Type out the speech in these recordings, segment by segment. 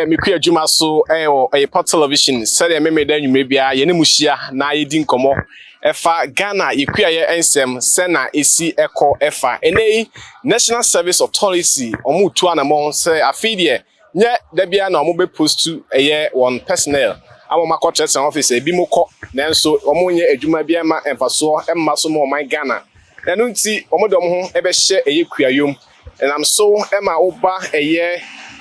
mikuya adwuma so port television said me me dan nwumre bia ye ne muhia na ye di nkomo efa Ghana yekuya ye ensem sena esi eko efa enei National Service Authority omutu anamo say afidie nye da bia na omo be post to one personnel amo makotre office ebi moko nanso omo nye adwuma bia ma emfaso emma so mo man Ghana enu nti omo de omo ho ebe hye kuyayom enam so emma oba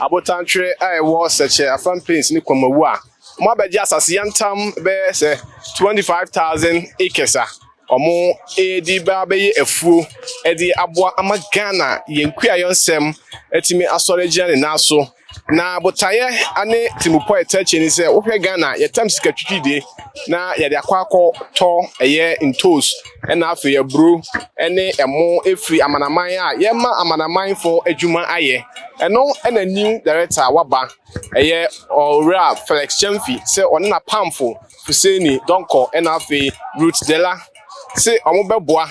abotantwere ayewo Sekyere Kumawu ni Kumawu a mo abeji asase yantam be say 25,000 acres a omo edi ba be efuo edi aboa ama Ghana yenkuya yonsem etimi asoregia ne naso na botaye ane timupo etachi ni se wohwe Ghana yetam sika twitwide na yede akwakọ to ntos na afi ya bro ene emo efri amanaman a yema amanaman for adwuma aye eno ena new director waba ora Felix Gyamfi se one na pamfo fuseni donko ena afi root dela se omo beboa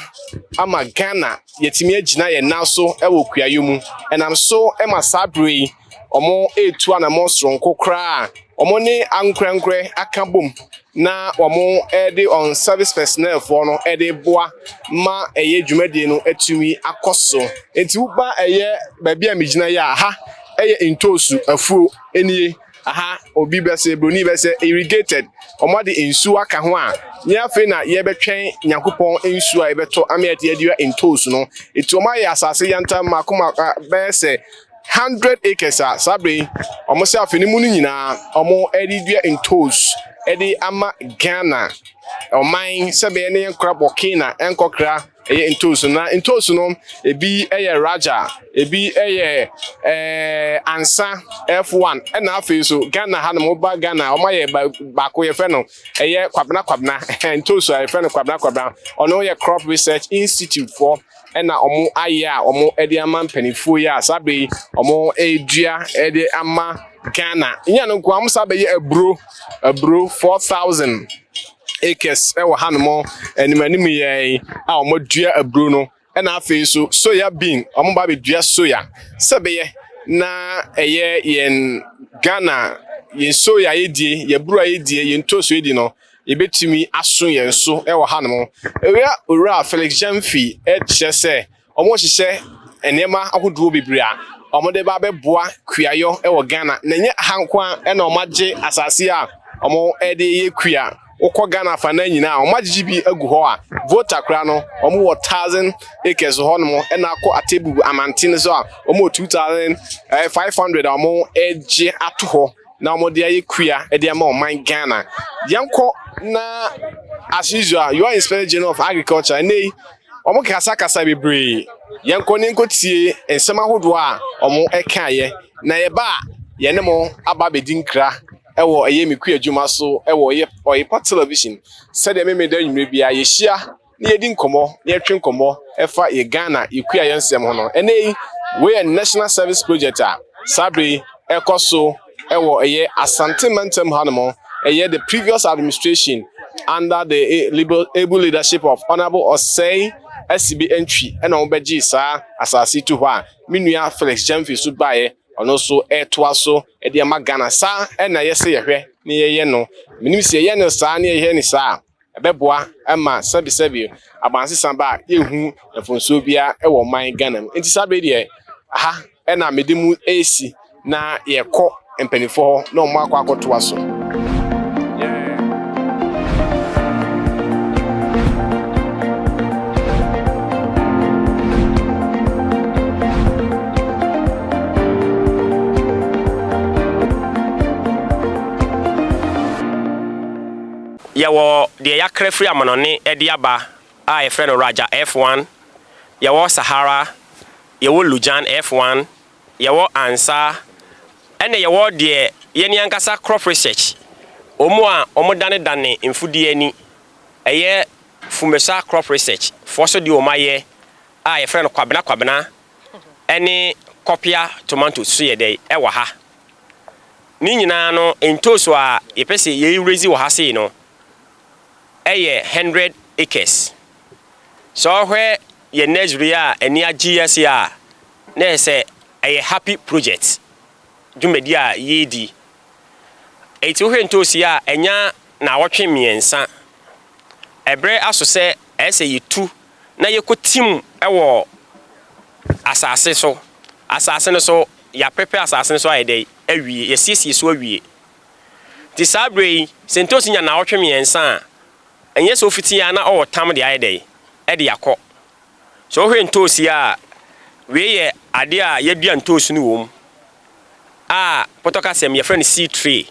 ama Ghana yetimi agina ye naso ewo kuayomu enam so ema sabre omo etu anamo sronko kra omo ni ankrenkre akabom na omo edi on service personnel for no edi boa ma dwumadi no atumi akoso enti uba baabi amigina ya ha intosu afuo enie aha obi bese broni bese irrigated omo de insu aka ho a nya fe na ye betwen Nyankopon insu a yebeto amiati ediwa intosu no eti omo ya asase yanta makoma bese 100 acres sabre omo se afeni mu nyina omo edidua intos edi ama Ghana oman sebe ne nkra bokina enkokra intos na intos no ebi raja ebi ansa F1 na afi so Ghana ha no ba Ghana omo ba ko ye fe no kwabna intos a ye fe no kwabna ono ye crop research institute for ena omo aya omo edi ama mpanifo ya sabe omo edua edi ama Ghana nya no kwa sabe ye abro 4,000 acres ewo hanmo enimanimu ye a omo dua abro no ena afi so soyabean omo ba be dua soya sabe ye na yen Ghana yen soya yedie ye bro yedie yen toso yedi no ebetimi aso yenso ewo hanmo ora Felix Gyamfi chese omo hihye enema ahodo bibria omo de ba beboa kuayo ewo Ghana na nye hankwa ena omagye asase a omo ede ye kua ukọ Ghana fa na nyina omagye bi agu ho a voter kra no omo 1,000 acres ho no ena akọ atebu amantine so a omo 2,500 omo eje ato ho na omo de ye kua ede ama oman Ghana yanko na as usual you are Inspector General of Agriculture nei omo kasa bebre yanko ne nkotie ensema hodo a omo ekaye na ye ba ye ne mo aba bedinkra ewo mikuya adwuma so ewo port television said de me dan nwumre bia ye hia na ye di nkomo na ye twe nkomo efa ye Ghana ikuya yensem ho no enei we national service project a sabre ekoso ewo Ashanti mentem hanmo the previous administration under the able leadership of Honorable Osei SCB entry and on beji sa asasi to hwa minua Felix Gyamfi so bae ono so etoa so e de Ghana sa na yese yehwe ne ye no minim se ye no sa ne ye ni sa ebeboa ama sabi abanse samba yehu efonso bia e wo man Ghana enti sabe de aha na medimu AC na ye kọ empanifo na omo akwakotoa so yawo de yakre free amonone ediaba a friend Raja F1 yawo Sahara yawo Lujan F1 yawo Ansa ene yawo de yeni ankasa crop research omo dane mfudi ani fumesa crop research foso di omaye a friend kwabena ene kopia tomato so ye dey ewa ha ni nyina no entoso a yepese ye raise wo ha sei no 100 acres. So where ye Nigeria and near GSA na say a happy project. dwumadi a yedi eti wo ntosi a enya na wotwe miensa ebre aso se ese yitu na yekotim ewo asase so asase no so ya pepe asase no so ayede awie yesiesie so awie ti sabre sentosi nya na wotwe miensa enye so fiti ya na o tam de ayede e de yakọ so wo ntosi a we ye ade a yedua ntosi no wom a potokasem ye friend C3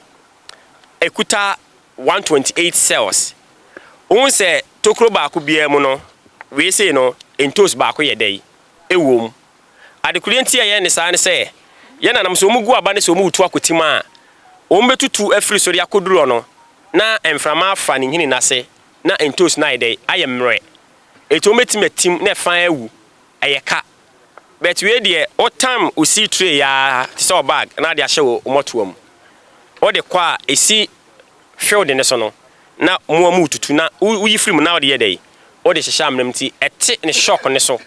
ekuta 128 cells unse tokro ba ko bia mu no we say no entos ba ko yedai ewom adekurienti ye ne sa ne se ye nanam so mugu aba ne so mu utu akotima o mbetutu afiri so de akoduro no na emframa afa ne hini nase na entos na yedai ayemre eto metimatim na fan awu ayeka but we de o time o see tray ya ti so bag na de ahye wo motoam o de kwa esi field ne so no na muamu tutu na uyi film na o de yedai o de hyehya amnam ti ete ne shock ne so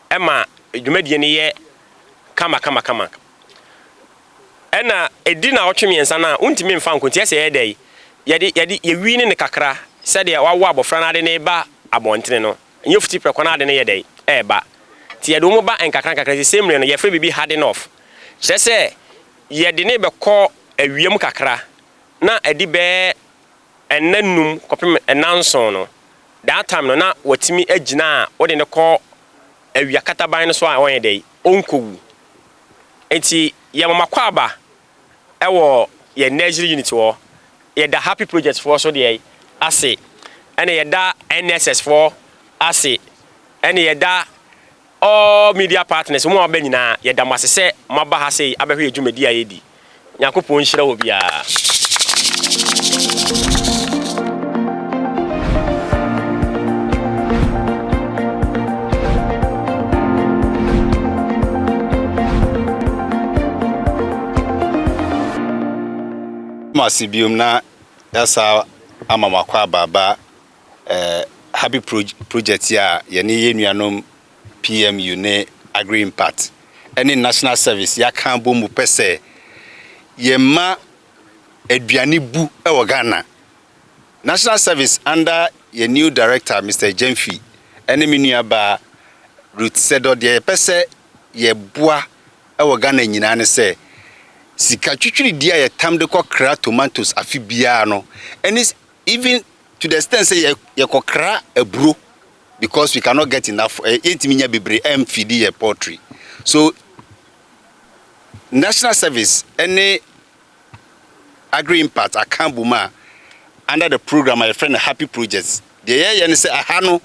ema dwumadie ne ye kama ena edi na otwe miensa na untimi mfa nkonti ese yedai yedi yewi ne kakra se de wawo abofra na de ne ba abontene no enye futi prekona de ne yedai eba ti yede mo ba enkakra semre no ye free bibi hard enough se yede ne be ko awiem kakra na edi be enanum kopem enanson no that time no na watimi agina o de ne ko awia kataban no so a onye dey onkowu enti ye mamakwa aba ewo ye nursery unit wo ye da happy project for so dey ase ene ye da NSS for ase ene ye da all media partners mo aba nyina ye da masese maba ha sei abehwe adwumadi ayedi yakopon hyira wo bia Masibium na yasa amamakwa baba happy project ya yene yenuanom PMU ne agri impact any national service ya kan bo mu pese yema aduane bu e wo Ghana national service under your new director Mr. Gyamfi ene menua ba root sedo de pese ye boa e wo Ghana nyina ne se sika twitwiri dia ye tam de kokra tomatoes afi bia no and it's even to the extent say ye kokra aburo because we cannot get enough etiminya bebre feed ye poultry so national service any agri impact akambuma under the program my friend happy projects the ye say ahano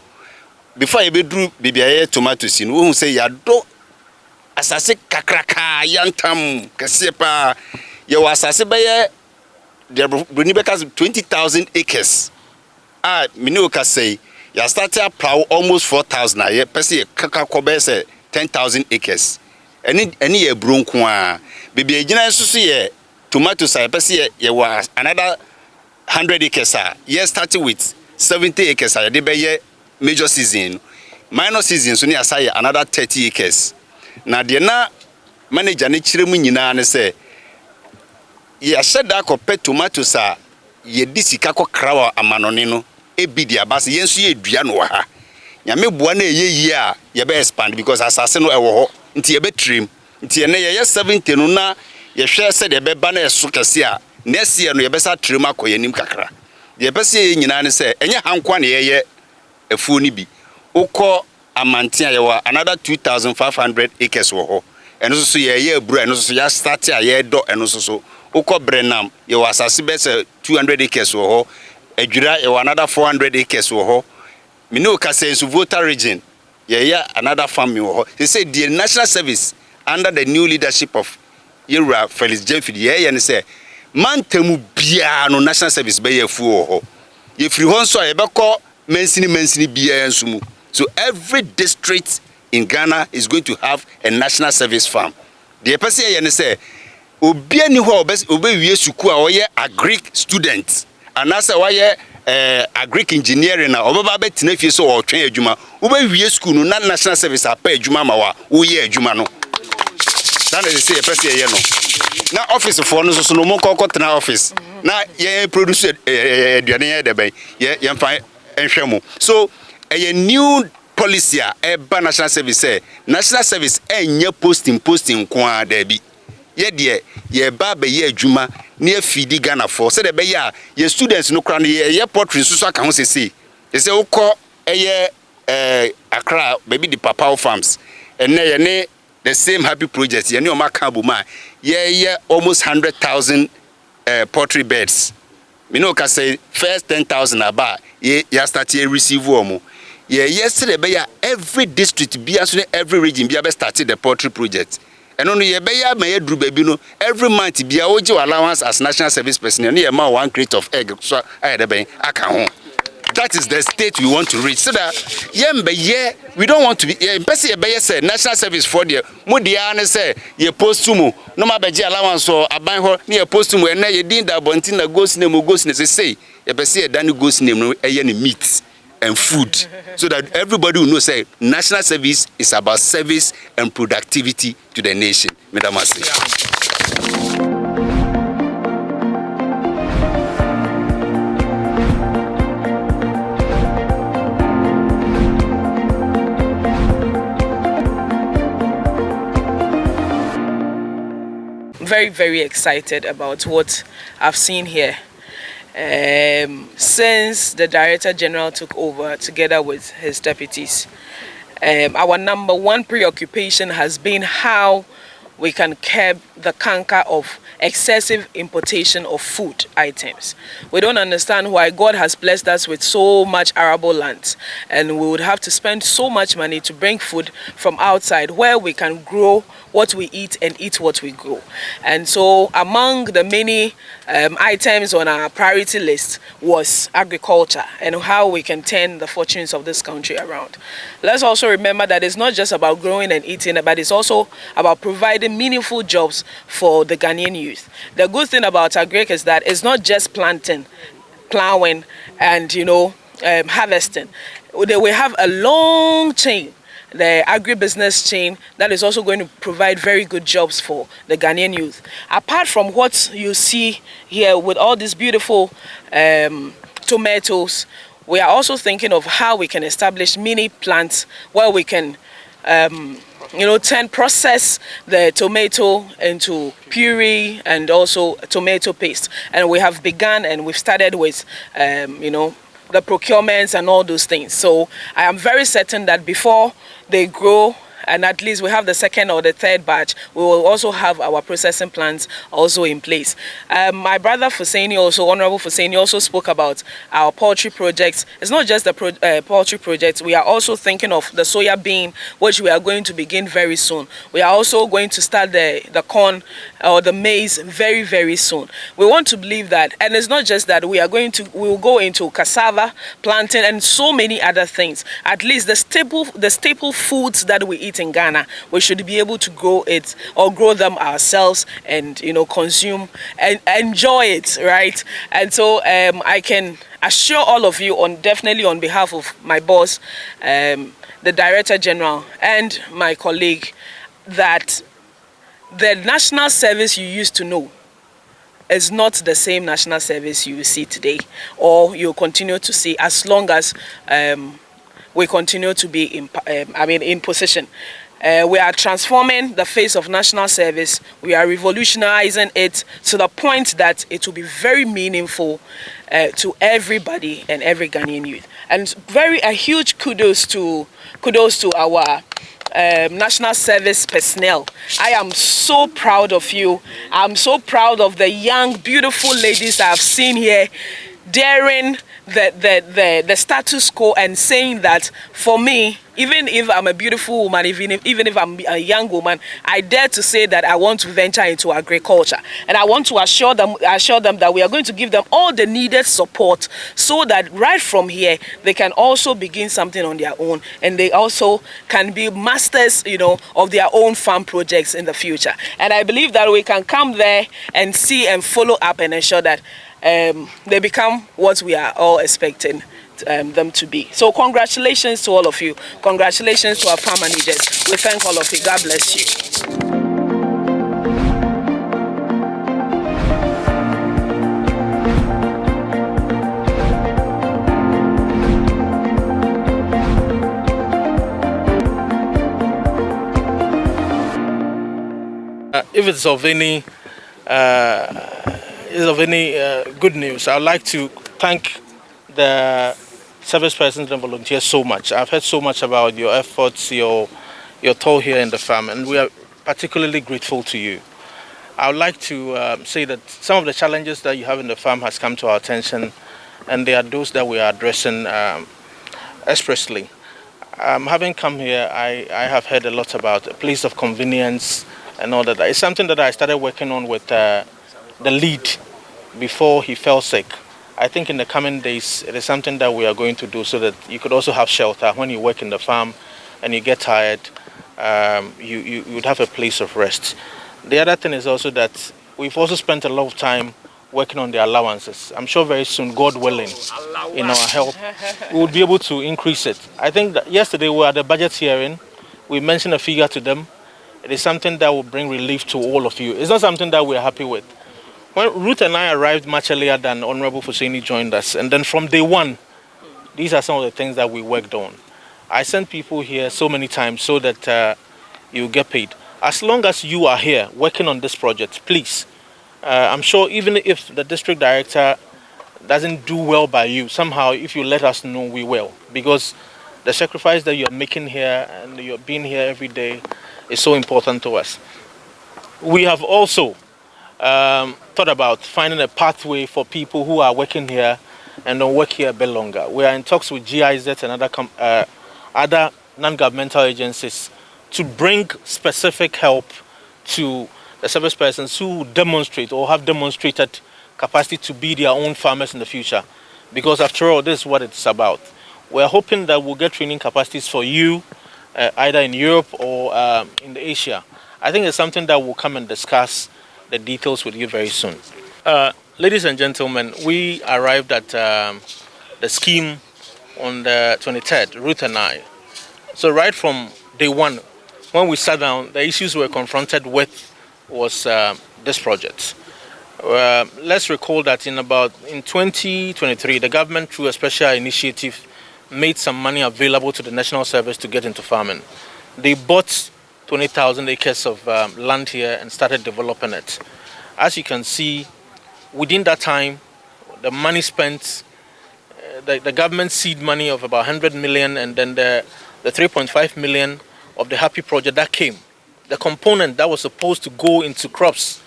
before ye bedru bibia ye tomatoes no who say ya do asase kakraka yantam kasepa ye wasase baye the bruni bekas 20,000 acres minu ka say ya started plow almost 4,000 ye pese kaka kobe say 10,000 acres any ye bronko a bibia egina susu ye tomato say pese ye was another 100 acres ye started with 70 acres ye de baye major season minor season so ni asay another 30 acres na de na manager ne kiremu nyina ne se ya sheda ko pe tomatoes a ye disika ko krawa amanone no ebidi abase yensu ye dua no ha nyame boa na eyeyi a ye be expand because asase no ewo ho nti ye be trim nti ene ye 70 no na ye hwe se de be ba na eso kase a next year no ye be sa trim akoyanim kakra de be se ye nyina ne se enye hankwa na ye afuo ni bi ukọ amantia ye wa another 2,500 acres wo ho eno so ye aburu eno so ya start a ye do eno so ukọ brenam ye wa asase be se 200 acres wo ho adwira ye wa another 400 acres wo ho mino ka se su voter region ye another farm wo ho they say the national service under the new leadership of Yera Felix Gyamfi ye ne say mantamu bia no national service be ye fu wo ho ye free ho so ye be ko mansini bia ensumu. So every district in Ghana is going to have a national service farm. The person here say obi ani ho obe wie suku a oye agric student and asa why agric engineering na obaba betina fie so o twen adwuma obe wie school no na national service apa adwuma ma wa wo ye adwuma no That is say a person here no. Now office for no so no more na office. Now ye produce aduane here dey be. Ye find enhwemo. So a new policy a national service say national service enye posting kwa there be. Ye de ye ba be ye adwuma na feed Ghana for say the be ya ye students no kra ye Poultry so aka ho say say ukọ eye Accra baby the Papao farms and ne the same happy project ye ne o maka boma ye almost 100,000 poultry beds. Me no ka say first 10,000 aba ye start ye receive omo ye yesterday be ya every district be as every region be started the poultry project. And only ye be ya may dru baby no every month be oji allowance as national service personnel ne ma 1 crate of egg so ayede ben aka ho. That is the state we want to reach. So that we don't want to be person say national service for the mudia ne say ye postumu no ma beji allowance or aban ho ne ye postumu e na ye din da bontin na ghost name say ye person ye dan ghost name no eye ne meat and food so that everybody will know say national service is about service and productivity to the nation. Madam Ashley. Very, very excited about what I've seen here. Since the Director General took over together with his deputies, our number one preoccupation has been how we can curb the canker of excessive importation of food items. We don't understand why God has blessed us with so much arable land and we would have to spend so much money to bring food from outside where we can grow what we eat and eat what we grow. And so among the many items on our priority list was agriculture and how we can turn the fortunes of this country around. Let's also remember that it's not just about growing and eating, but it's also about providing meaningful jobs for the Ghanaian youth. The good thing about agric is that it's not just planting, ploughing, and harvesting. We have a long chain, the agribusiness chain, that is also going to provide very good jobs for the Ghanaian youth. Apart from what you see here with all these beautiful tomatoes, we are also thinking of how we can establish mini plants where we can process the tomato into puree and also tomato paste. And we have begun and we've started with the procurements and all those things. So I am very certain that before they grow, and at least we have the second or the third batch, we will also have our processing plants also in place. My brother Fuseni also, Honorable Fuseni, also spoke about our poultry projects. It's not just the poultry projects. We are also thinking of the soyabean, which we are going to begin very soon. We are also going to start the corn or the maize very, very soon. We want to believe that, and it's not just that, we will go into cassava planting and so many other things. At least the staple foods that we eat in Ghana, we should be able to grow it or grow them ourselves and consume and enjoy it, right? And so I can assure all of you, definitely on behalf of my boss, the Director General, and my colleague, that the national service you used to know is not the same national service you see today, or you continue to see as long as we continue to be in position. We are transforming the face of national service. We are revolutionizing it to the point that it will be very meaningful to everybody and every Ghanaian youth. And a huge kudos to our national service personnel. I am so proud of you. I'm so proud of the young, beautiful ladies I've seen here, daring the status quo and saying that for me, even if I'm a beautiful woman, even if I'm a young woman, I dare to say that I want to venture into agriculture, and I want to assure them that we are going to give them all the needed support so that right from here they can also begin something on their own, and they also can be masters, of their own farm projects in the future. And I believe that we can come there and see and follow up and ensure that they become what we are all expecting them to be. So congratulations to all of you. Congratulations to our farm managers. We thank all of you. God bless you. if it's of any good news, I'd like to thank the service persons and volunteers so much. I've heard so much about your efforts, your toll here in the farm, and we are particularly grateful to you. I would like to say that some of the challenges that you have in the farm has come to our attention, and they are those that we are addressing expressly. Having come here, I have heard a lot about a place of convenience and all that. It's something that I started working on with the lead before he fell sick. I think in the coming days, it is something that we are going to do so that you could also have shelter when you work in the farm and you get tired. You would have a place of rest. The other thing is also that we've also spent a lot of time working on the allowances. I'm sure very soon, God willing, in our help, we will be able to increase it. I think that yesterday we were at the budget hearing. We mentioned a figure to them. It is something that will bring relief to all of you. It's not something that we're happy with. When Ruth and I arrived much earlier than Honorable Fuseni joined us, and then from day one, these are some of the things that we worked on. I sent people here so many times so that you get paid. As long as you are here working on this project, please, I'm sure even if the district director doesn't do well by you, somehow if you let us know, we will. Because the sacrifice that you're making here and you're being here every day is so important to us. We have also thought about finding a pathway for people who are working here and don't work here a bit longer. We are in talks with GIZ and other non-governmental agencies to bring specific help to the service persons who demonstrate or have demonstrated capacity to be their own farmers in the future. Because after all, this is what it's about. We're hoping that we'll get training capacities for you, either in Europe or in Asia. I think it's something that we'll come and discuss the details with you very soon. Ladies and gentlemen, we arrived at the scheme on the 23rd, Ruth and I. So right from day one, when we sat down, the issues we were confronted with was this project. Let's recall that in 2023, the government, through a special initiative, made some money available to the National Service to get into farming. They bought 20,000 acres of land here and started developing it. As you can see, within that time, the money spent, the government seed money of about 100 million, and then the 3.5 million of the Happy project that came, the component that was supposed to go into crops,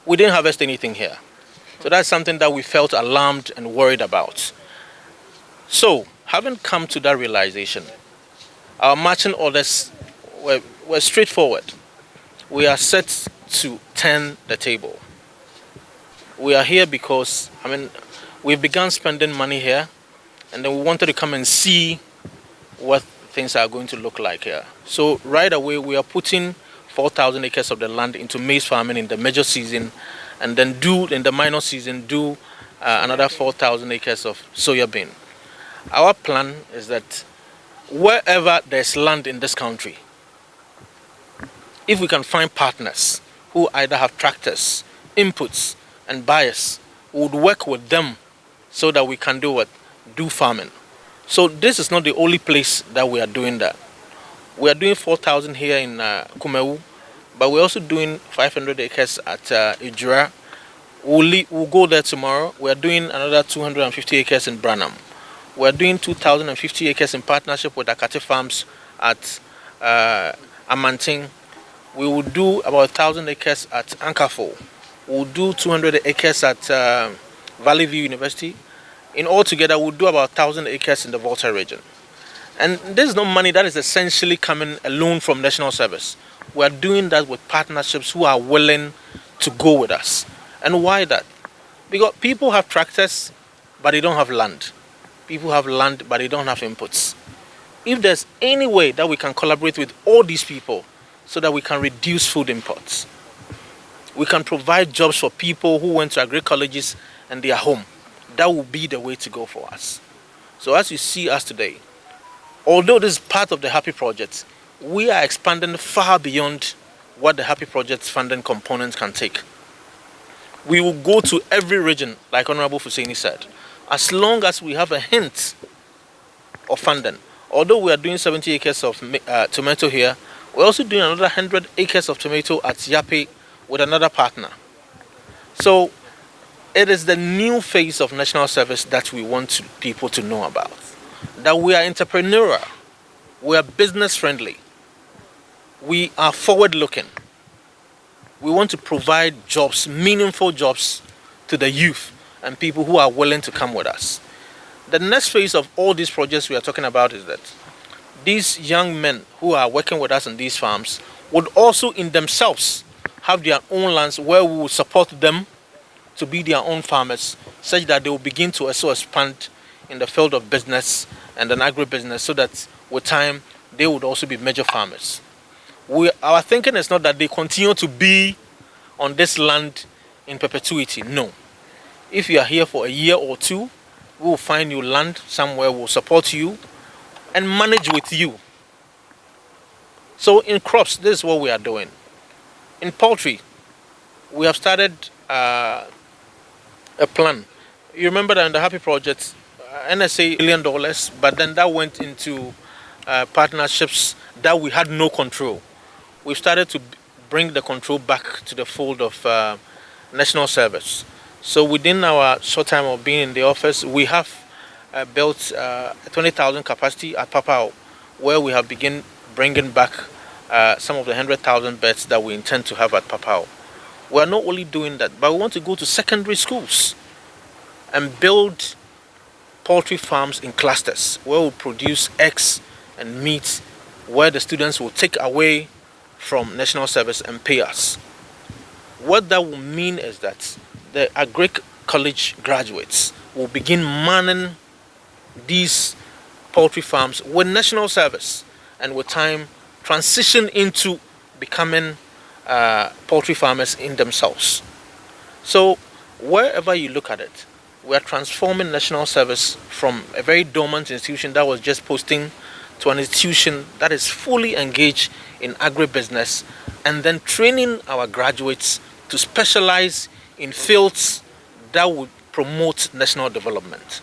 we didn't harvest anything here. So that's something that we felt alarmed and worried about. So, having come to that realization, our marching orders were straightforward. We are set to turn the table. We are here because, we've begun spending money here, and then we wanted to come and see what things are going to look like here. So right away, we are putting 4,000 acres of the land into maize farming in the major season, and then in the minor season, another 4,000 acres of soyabean. Our plan is that wherever there's land in this country, if we can find partners who either have tractors, inputs, and buyers, we would work with them so that we can do farming. So this is not the only place that we are doing that. We are doing 4,000 here in Kumawu, but we're also doing 500 acres at Ijura. We'll go there tomorrow. We are doing another 250 acres in Branham. We are doing 2,050 acres in partnership with Akate Farms at Amanting. We will do about 1,000 acres at Ankafo. We'll do 200 acres at Valley View University. In all together, we'll do about 1,000 acres in the Volta region. And there's no money that is essentially coming alone from National Service. We are doing that with partnerships who are willing to go with us. And why that? Because people have tractors, but they don't have land. People have land, but they don't have inputs. If there's any way that we can collaborate with all these people so that we can reduce food imports, we can provide jobs for people who went to agri colleges and they are home, that will be the way to go for us. So as you see us today, although this is part of the Happy Project, we are expanding far beyond what the Happy Project's funding components can take. We will go to every region, like Honorable Fuseni said, as long as we have a hint of funding. Although we are doing 70 acres of tomato here, we're also doing another 100 acres of tomato at Yape with another partner. So it is the new phase of national service that we want people to know about. That we are entrepreneurial, we are business friendly, we are forward looking. We want to provide jobs, meaningful jobs to the youth and people who are willing to come with us. The next phase of all these projects we are talking about is that these young men who are working with us on these farms would also in themselves have their own lands where we will support them to be their own farmers, such that they will begin to also expand in the field of business and an agribusiness, so that with time they would also be major farmers. Our thinking is not that they continue to be on this land in perpetuity. No. If you are here for a year or two, we will find you land somewhere, we'll support you and manage with you. So in crops, this is what we are doing. In poultry, we have started a plan. You remember that in the Happy Project, NSA $1 million, but then that went into partnerships that we had no control. We started to bring the control back to the fold of national service. So within our short time of being in the office, we have built 20,000 capacity at Papao, where we have begun bringing back some of the 100,000 beds that we intend to have at Papao. We are not only doing that, but we want to go to secondary schools and build poultry farms in clusters where we produce eggs and meat, where the students will take away from national service and pay us. What that will mean is that the agric college graduates will begin manning these poultry farms with national service, and with time transition into becoming poultry farmers in themselves. So wherever you look at it, we are transforming national service from a very dormant institution that was just posting to an institution that is fully engaged in agribusiness, and then training our graduates to specialize in fields that would promote national development.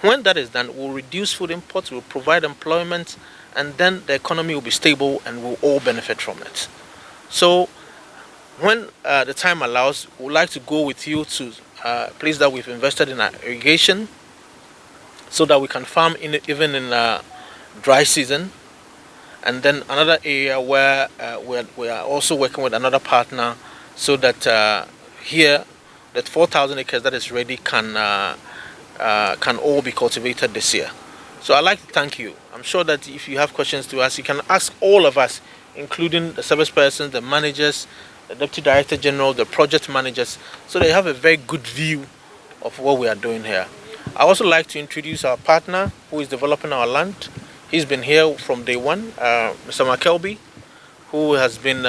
When that is done, we'll reduce food imports, we'll provide employment, and then the economy will be stable and we'll all benefit from it. So when the time allows, we'd like to go with you to a place that we've invested in irrigation, so that we can farm even in dry season. And then another area where we are also working with another partner, so that here that 4,000 acres that is ready can all be cultivated this year. So I'd like to thank you. I'm sure that if you have questions to ask, you can ask all of us, including the service persons, the managers, the Deputy Director General, the project managers, so they have a very good view of what we are doing here. I also like to introduce our partner who is developing our land. He's been here from day one, Mr. McKelby, who has been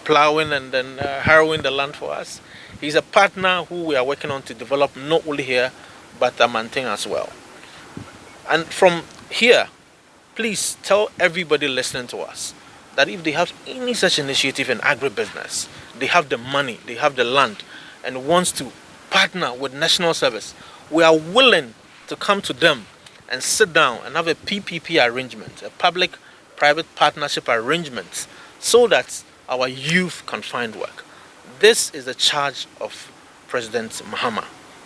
plowing and then harrowing the land for us. He's a partner who we are working on to develop not only here, but Amantin as well. And from here, please tell everybody listening to us that if they have any such initiative in agribusiness, they have the money, they have the land, and wants to partner with national service, we are willing to come to them and sit down and have a PPP arrangement, a public-private partnership arrangement, so that our youth can find work. This is the charge of President Mahama.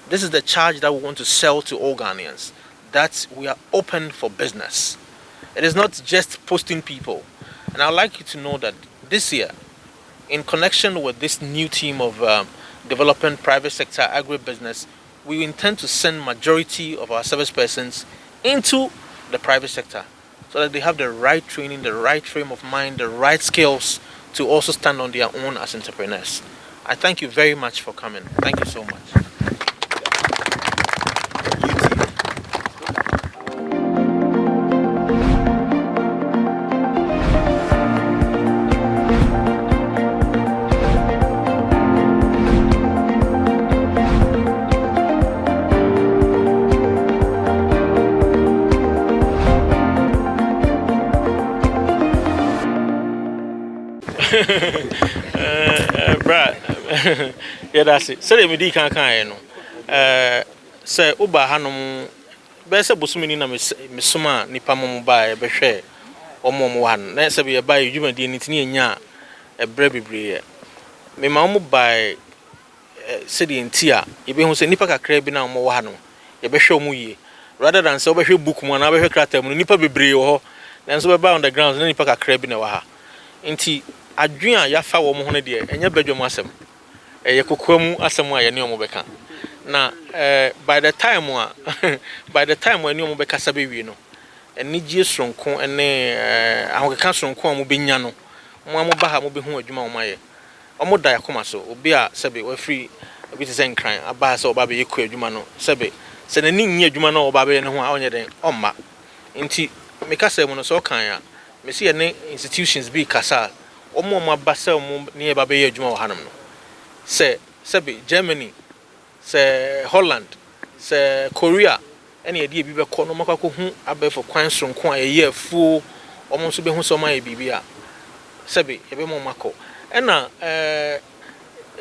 This is the charge that we want to sell to all Ghanaians, that we are open for business. It is not just posting people. And I'd like you to know that this year, in connection with this new team of developing private sector agribusiness, we intend to send majority of our service persons into the private sector, so that they have the right training, the right frame of mind, the right skills to also stand on their own as entrepreneurs. I thank you very much for coming. Thank you so much. Brad, yeah, that's it. So me di kan no. Say uba hanom be se bosumi na me soma nipa mom ba e be hwe omo han. Na se be ba yuma di ntini nya e bre bebre. me ma mo by city intia ye be hu se nipa kakra bi na mo wa no ye be hwe mu yie rather than say obehwe book mu na obehwe kratam no nipa bebre wo ho nanso be ba on the ground na nipa kakra bi na wa ha nti adwen a ya fa wo mo ho ne de enya badwam asem ye kokoamu asem a ye ne omo beka na by the time when omo beka sabe wi no eni gie sonko ene ahokeka sonko mo benya no mo ba ha mo be hu adwuma wo maye omo da yakoma so obi a sabe wa free obi te sen kran aba so oba be yekɔ adwuma no sabe se na ni nyi adwuma no oba be ne ho a onye den omma nti me kasa mu no so kan ya me se ne institutions bi kasa omo aba se omo ne ba be yɛ adwuma wo hanam no se sabe Germany se Holland se Korea ene ade bi be kɔ no makako hu abefo kwan sonko a yɛ afuo omo so be hu so ma yɛ bibia sabe ebe mo makɔ ena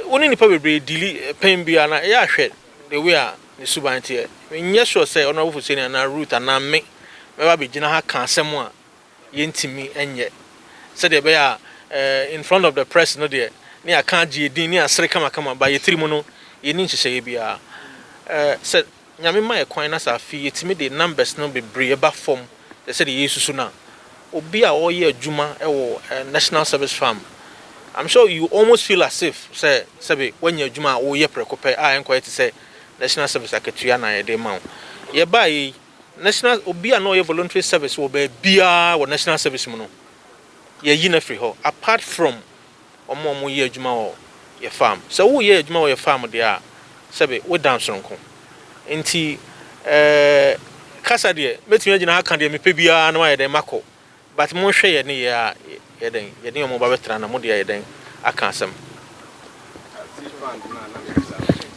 woni nipa bebre dili pen bia na ya hwɛ the way a ne subantie nyɛ sure say ona wo fo na route na me ba be gina ha kan asɛm a yentimi enye said be ya in front of the press no there ne aka gye din ne asere kama ba yetiri mu no yeni nhyehyɛ bia said nyame ma ekwan na sa fi yetimi de numbers no bebre ba form they said yesusu na obi a oyɛ adwuma ɛwɔ national service farm. I'm sure you almost feel as if say when you juma o ye prekope enquire to say national service secretary na ye dey ma ye buy national obi a no ye voluntary service wo be bia wo national service mu no ye yi na free ho apart from omo ye juma o ye farm so wo ye juma o ye farm dey a say we down sonko enti kasa dey metumi agina ha kan dey me pe bia na ye dey mako but mo hwe ye ne ye yeden omo ba betra na mo de yeden aka asem.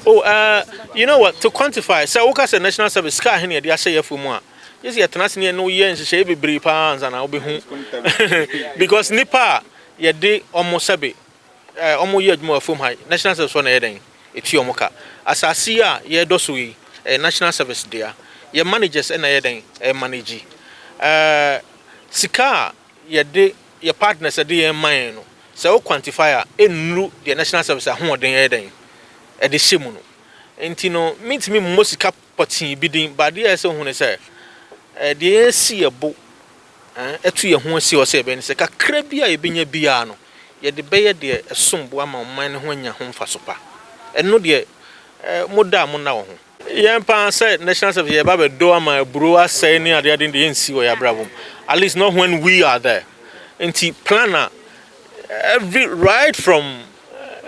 Oh, you know what, to quantify so we say national service car here dey say yafu mu a yes ye tena se no ye nhye bebre pa anza na obi hu because nipa ye de omo sabe omo ye adwuma afom ha national service na yeden eti omo ka asase a ye do so yi national service dia ye managers na yeden manage sika ye de your partners are the mine no so quantifier enru the national service ahoden yeden e de hyemu no enti no meet me mosika potin bidin but there say hu ne say the AC ebo etu ye ho asi o say be ne say kakra bia e benya bia no ye de beye de esombo ama man ne ho anya ho mfa so pa eno de moda mo na wo ho yempa say national service ye ba be do ama bro asay ni ade ade de nsi o ya brabom at least not when we are there. Inti planner every right from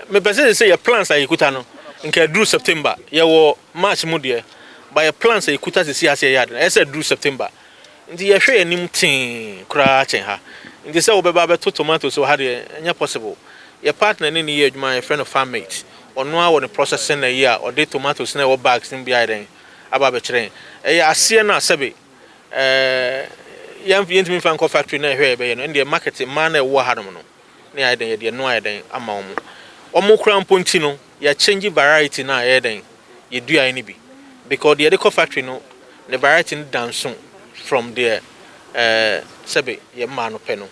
me person say your plans are ikuta no nke through September ye wo March mu de by your plans are ikuta se ase yard I said through September inti ye hwe anim tin kura chen ha inti say obeba be to tomatoes so ha de nya possible your partner ni ye adwuma your friend of farmmate ono a wo the processing na year or the tomatoes na wo bags in bia den aba be kire e ase na sabe Gyamfi yentimi fan ko factory na hwe be no ende market man na wo ha no no ne ayden ye de no ayden ama omo kura mponti no ya change variety na ayden ye dua ni bi because the co factory no the variety dance from there sebe ye ma no pe no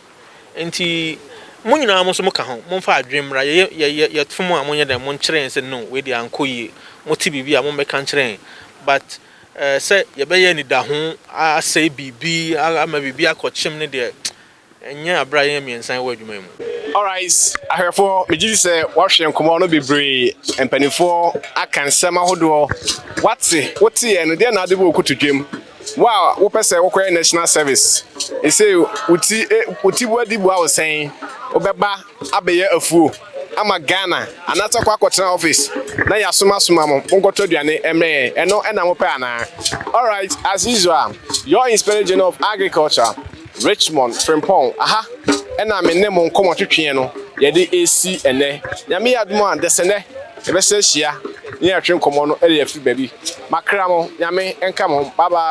enti mo nyina mo so mo ka ho mo fa adwemra ye tfumu a mo nye den mo nkyere nse no we de ankoyi mo ti bibi a mo be kan kyere but say ye be ye ni da ho asay bibi ama bibi akochim ne de enya abraye miensan wa adwuma mu. All right, ahwefo me gidi say wahwe nkomo no bebre empanifo aka nsema hodo wati ye no de na ade bo okutudwem wow wo pese wo koy national service e say uti bo adi bo awsen obeba abeye afuo ama Ghana anata kwa kwotena office na yasoma mo nkoto duane emre eno na mo pe ana. All right, as usual your inspired journal of agriculture Richmond Frimpong aha ena me ne mo nkomo twetwe no ye de AC ene nyame yadmo a desene e be se hia ne atwe nkomo no e de afi baby makra mo nyame enka mo bye bye.